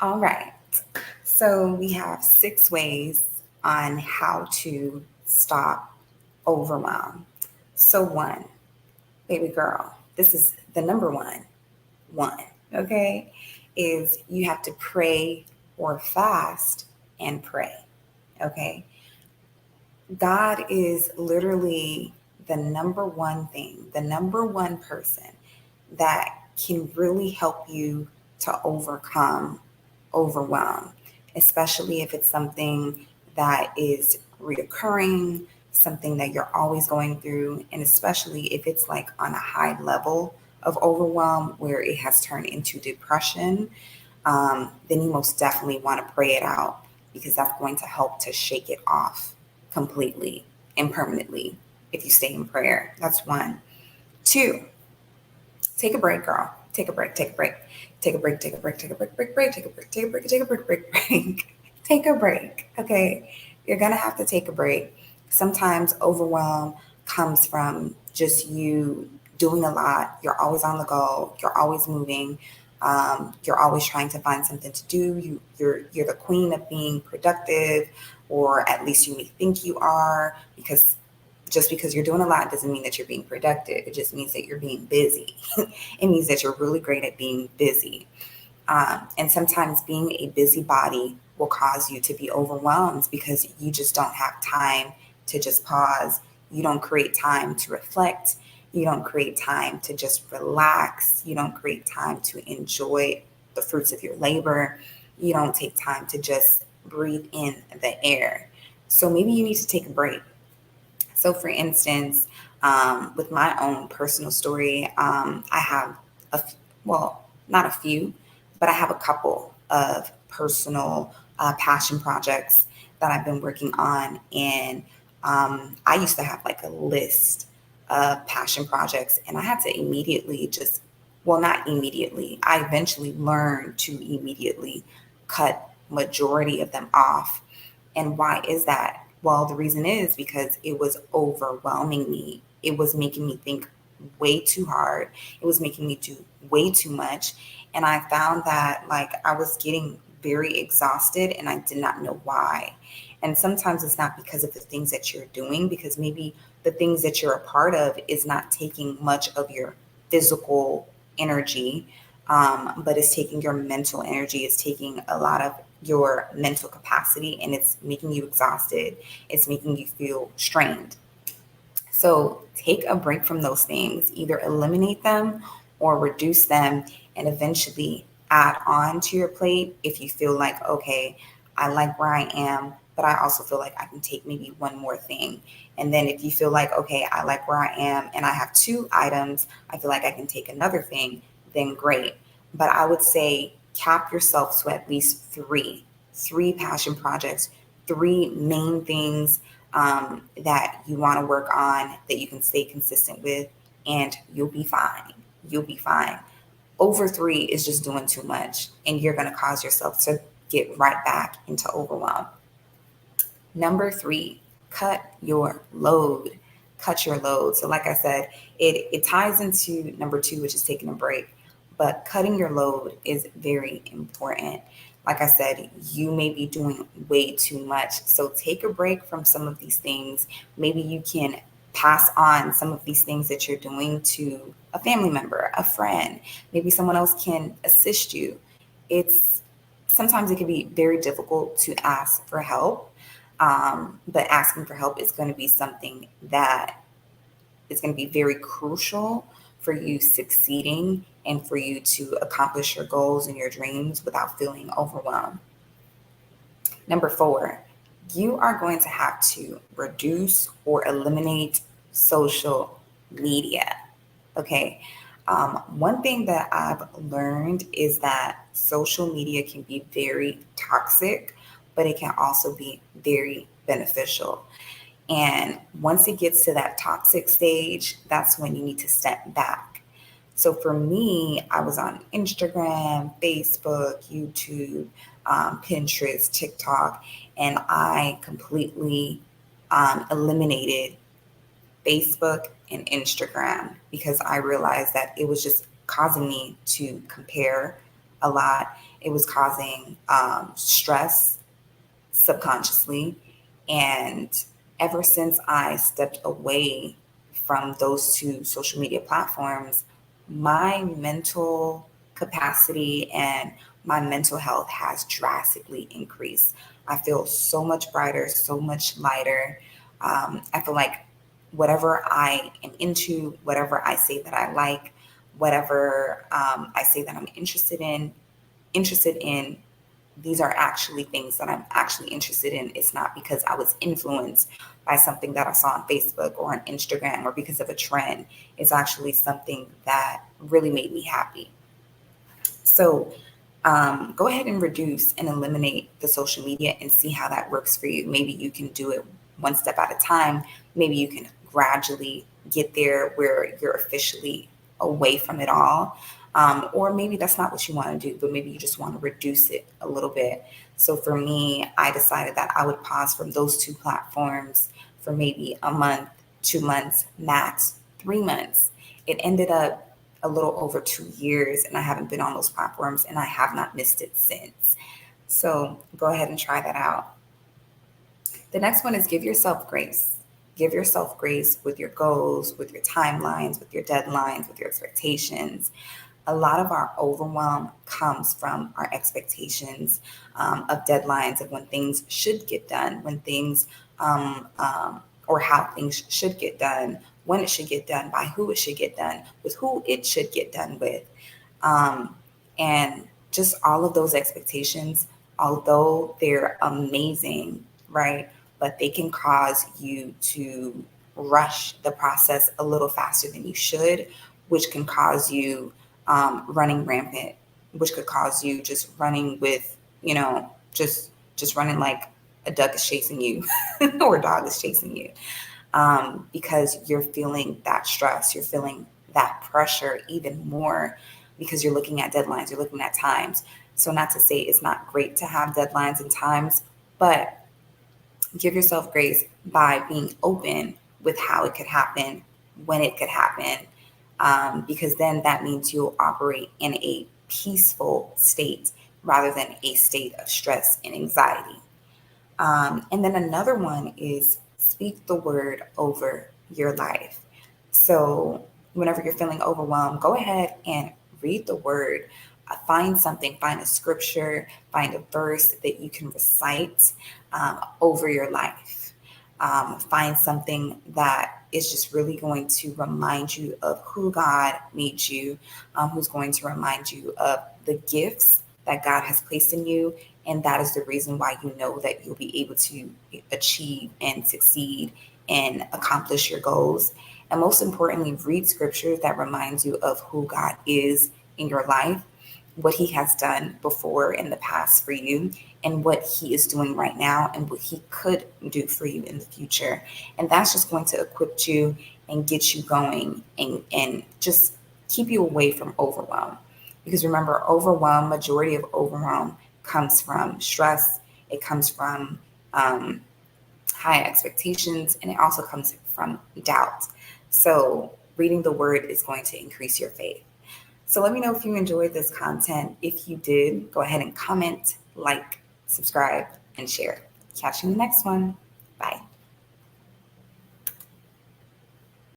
All right. So we have 6 ways on how to stop overwhelm. So, one, baby girl, this is the number one, okay, is you have to pray or fast and pray, okay? God is literally the number one thing, the number one person that can really help you to overcome overwhelm, especially if it's something that is reoccurring, something that you're always going through, and especially if it's like on a high level of overwhelm where it has turned into depression, then you most definitely want to pray it out because that's going to help to shake it off completely and permanently if you stay in prayer. That's one. Two, take a break, girl. Take a break, take a break. Take a break, take a break, take a break, break, take a break, take a break, take a break. Take a break, okay? You're gonna have to take a break. Sometimes overwhelm comes from just you doing a lot. You're always on the go. You're always moving. You're always trying to find something to do. You're the queen of being productive, or at least you may think you are, because just because you're doing a lot doesn't mean that you're being productive. It just means that you're being busy. It means that you're really great at being busy. And sometimes being a busybody will cause you to be overwhelmed because you just don't have time to just pause. You don't create time to reflect. You don't create time to just relax. You don't create time to enjoy the fruits of your labor. You don't take time to just breathe in the air. So maybe you need to take a break. So, for instance, with my own personal story, I have well, not a few, but I have a couple of personal passion projects that I've been working on. And I used to have like a list of passion projects, and I had to immediately just, well, not immediately, I eventually learned to immediately cut majority of them off. And why is that? Well, the reason is because it was overwhelming me. It was making me think way too hard. It was making me do way too much. And I found that like I was getting very exhausted and I did not know why. And sometimes it's not because of the things that you're doing, because maybe the things that you're a part of is not taking much of your physical energy, but it's taking your mental energy. It's taking a lot of your mental capacity and it's making you exhausted. It's making you feel strained. So take a break from those things, either eliminate them or reduce them, and eventually add on to your plate if you feel like, okay, I like where I am, but I also feel like I can take maybe one more thing. And then if you feel like, okay, I like where I am and I have 2 items, I feel like I can take another thing, then great. But I would say cap yourself to at least three passion projects, 3 main things that you want to work on that you can stay consistent with, and you'll be fine. You'll be fine. Over 3 is just doing too much, and you're going to cause yourself to get right back into overwhelm. Number 3, cut your load. Cut your load. So, like I said, it ties into number 2, which is taking a break. But cutting your load is very important. Like I said, you may be doing way too much. So, take a break from some of these things. Maybe you can pass on some of these things that you're doing to a family member, a friend. Maybe someone else can assist you. It's sometimes it can be very difficult to ask for help, but asking for help is going to be something that is going to be very crucial for you succeeding and for you to accomplish your goals and your dreams without feeling overwhelmed. Number 4, you are going to have to reduce or eliminate social media. Okay. One thing that I've learned is that social media can be very toxic, but it can also be very beneficial. And once it gets to that toxic stage, that's when you need to step back. So for me, I was on Instagram, Facebook, YouTube, Pinterest, TikTok, and I completely eliminated Facebook and Instagram because I realized that it was just causing me to compare. a lot. It was causing stress subconsciously. And ever since I stepped away from those two social media platforms, my mental capacity and my mental health has drastically increased. I feel so much brighter, so much lighter. I feel like whatever I am into, whatever I say that I like, whatever I say that I'm interested in, these are actually things that I'm actually interested in. It's not because I was influenced by something that I saw on Facebook or on Instagram or because of a trend. It's actually something that really made me happy. So go ahead and reduce and eliminate the social media and see how that works for you. Maybe you can do it one step at a time. Maybe you can gradually get there where you're officially away from it all. Or maybe that's not what you want to do, but maybe you just want to reduce it a little bit. So for me, I decided that I would pause from those two platforms for maybe a month, 2 months, max 3 months. It ended up a little over 2 years, and I haven't been on those platforms, and I have not missed it since. So go ahead and try that out. The next one is give yourself grace. Give yourself grace with your goals, with your timelines, with your deadlines, with your expectations. A lot of our overwhelm comes from our expectations of deadlines of when things should get done, when things, or how things should get done, when it should get done, by who it should get done, with who it should get done with. Um, and just all of those expectations, although they're amazing, right? But they can cause you to rush the process a little faster than you should, which can cause you running rampant, which could cause you just running with, just running like a duck is chasing you or a dog is chasing you, because you're feeling that stress, you're feeling that pressure even more because you're looking at deadlines, you're looking at times. So not to say it's not great to have deadlines and times, but give yourself grace by being open with how it could happen, when it could happen, because then that means you'll operate in a peaceful state rather than a state of stress and anxiety. And then another one is speak the word over your life. So whenever you're feeling overwhelmed, go ahead and read the word. Find something, find a scripture, find a verse that you can recite over your life. Find something that is just really going to remind you of who God made you, who's going to remind you of the gifts that God has placed in you. And that is the reason why you know that you'll be able to achieve and succeed and accomplish your goals. And most importantly, read scriptures that reminds you of who God is in your life, what he has done before in the past for you, and what he is doing right now, and what he could do for you in the future. And that's just going to equip you and get you going and just keep you away from overwhelm. Because remember, majority of overwhelm comes from stress. It comes from high expectations, and it also comes from doubt. So reading the word is going to increase your faith. So let me know if you enjoyed this content. If you did, go ahead and comment, like, subscribe, and share. Catch you in the next one. Bye.